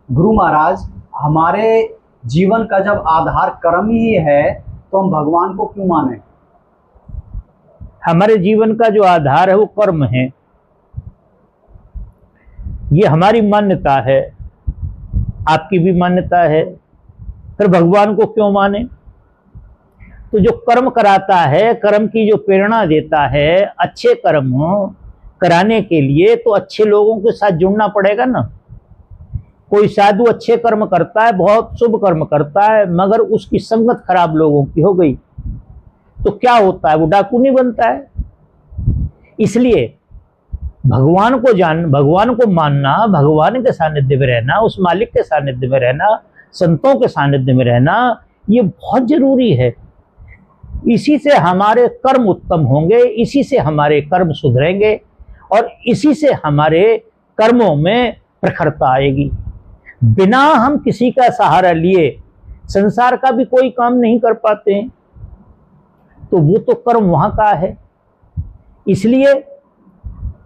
गुरु महाराज, हमारे जीवन का जब आधार कर्म ही है तो हम भगवान को क्यों माने? हमारे जीवन का जो आधार है वो कर्म है, ये हमारी मान्यता है, आपकी भी मान्यता है। फिर भगवान को क्यों माने? तो जो कर्म कराता है, कर्म की जो प्रेरणा देता है, अच्छे कर्म कराने के लिए तो अच्छे लोगों के साथ जुड़ना पड़ेगा ना। कोई साधु अच्छे कर्म करता है, बहुत शुभ कर्म करता है, मगर उसकी संगत खराब लोगों की हो गई तो क्या होता है? वो डाकू नहीं बनता है। इसलिए भगवान को मानना, भगवान के सानिध्य में रहना, उस मालिक के सानिध्य में रहना, संतों के सानिध्य में रहना, ये बहुत जरूरी है। इसी से हमारे कर्म उत्तम होंगे, इसी से हमारे कर्म सुधरेंगे और इसी से हमारे कर्मों में प्रखरता आएगी। बिना हम किसी का सहारा लिए संसार का भी कोई काम नहीं कर पाते हैं, तो वो तो कर्म वहां का है। इसलिए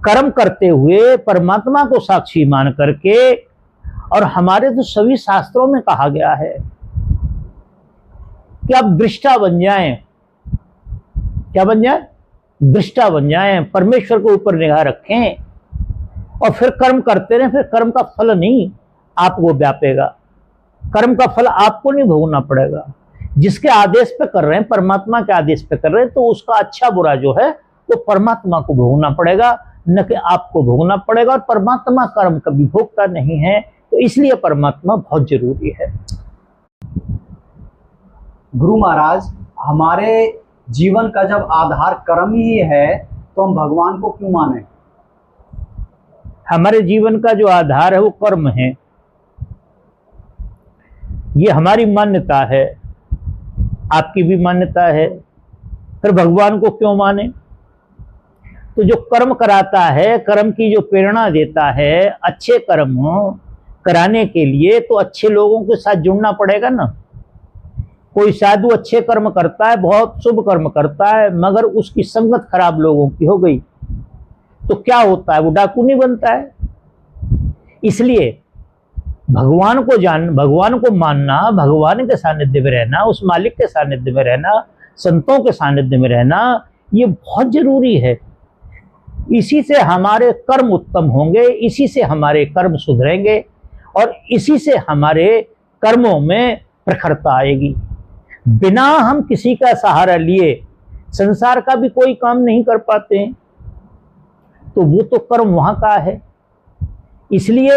कर्म करते हुए परमात्मा को साक्षी मान करके, और हमारे तो सभी शास्त्रों में कहा गया है कि आप दृष्टा बन जाएं। क्या बन जाए? दृष्टा बन जाएं, परमेश्वर के ऊपर निगाह रखें और फिर कर्म करते रहें। फिर कर्म का फल नहीं आपको व्यापेगा, कर्म का फल आपको नहीं भोगना पड़ेगा। जिसके आदेश पे कर रहे हैं, परमात्मा के आदेश पे कर रहे हैं, तो उसका अच्छा बुरा जो है वो परमात्मा को भोगना पड़ेगा, न कि आपको भोगना पड़ेगा। और परमात्मा कर्म कभी भोगता नहीं है, तो इसलिए परमात्मा बहुत जरूरी है। गुरु महाराज, हमारे जीवन का जब आधार कर्म ही है तो हम भगवान को क्यों माने? हमारे जीवन का जो आधार है वो कर्म है, ये हमारी मान्यता है, आपकी भी मान्यता है। फिर भगवान को क्यों माने? तो जो कर्म कराता है, कर्म की जो प्रेरणा देता है, अच्छे कर्म कराने के लिए तो अच्छे लोगों के साथ जुड़ना पड़ेगा ना। कोई साधु अच्छे कर्म करता है, बहुत शुभ कर्म करता है, मगर उसकी संगत खराब लोगों की हो गई तो क्या होता है? वो डाकू नहीं बनता है। इसलिए भगवान को मानना, भगवान के सानिध्य में रहना, उस मालिक के सानिध्य में रहना, संतों के सानिध्य में रहना, ये बहुत जरूरी है। इसी से हमारे कर्म उत्तम होंगे, इसी से हमारे कर्म सुधरेंगे और इसी से हमारे कर्मों में प्रखरता आएगी। बिना हम किसी का सहारा लिए संसार का भी कोई काम नहीं कर पाते हैं, तो वो तो कर्म वहां का है। इसलिए